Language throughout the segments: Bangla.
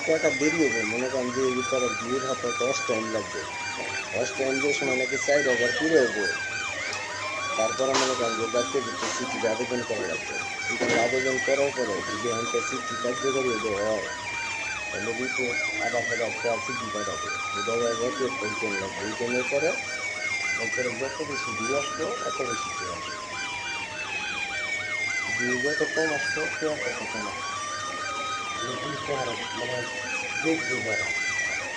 টাকা দেরি হবে, মনে করেন যে তারা বিয়ের হাতে দশ টাইম লাগবে, দশ টাইম যে সময় নাকি 4,000 পুরো হবো। তারপরে মনে করেন যে যাতে সিটির আবেদন করা লাগবে। এখানে আবেদন করার পরে যদি আমাকে সিটি কার্যকরী হয়, তাহলে রিপোর্ট আবার পরে একটা সিটি পাঠাবে, এটা যত পরিচয় লাগবে। এই জন্যের পরে এরপরে যত বেশি বিয়ে আসতো অত বেশি খেয়ে আসতো, বিয়ে যত কম আসতো খেয়ে তত কম আসতো। মানে দেখবে যারা,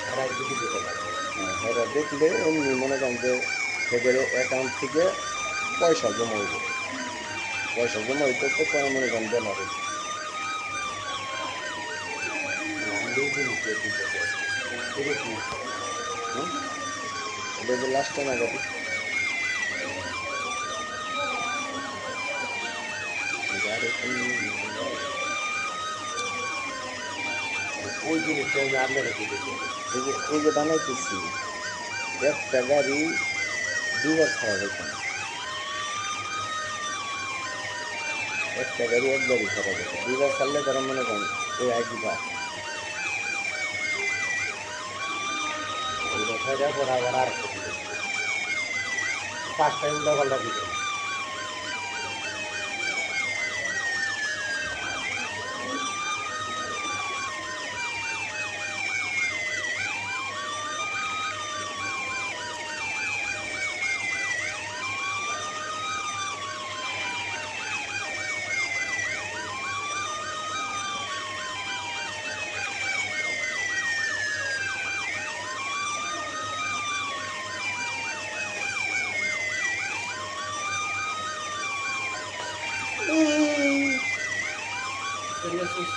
তারা যদি দিতে পারে, এরা দেখলে এমনি মনে করেন যে এদের অ্যাকাউন্ট থেকে পয়সা জমা হইব, পয়সা জমা হইতে তো পরে মনে করেন বেলা রয়েছে। এটা যে লাস্টে না গাড়ি, ওই জিনিসটা আপনারা কি দেখবেন, এই যে বানাইতেছি একটা গাড়ি দুবার খারাপ হইতো না, একটা গাড়ি একবারই খারাপ হতো, দুবার ছাড়লে তারা মনে করেন ওই আইডিটা পর আবার আর পাঁচটা উল্টা পাল্টা দিতে। Sería sus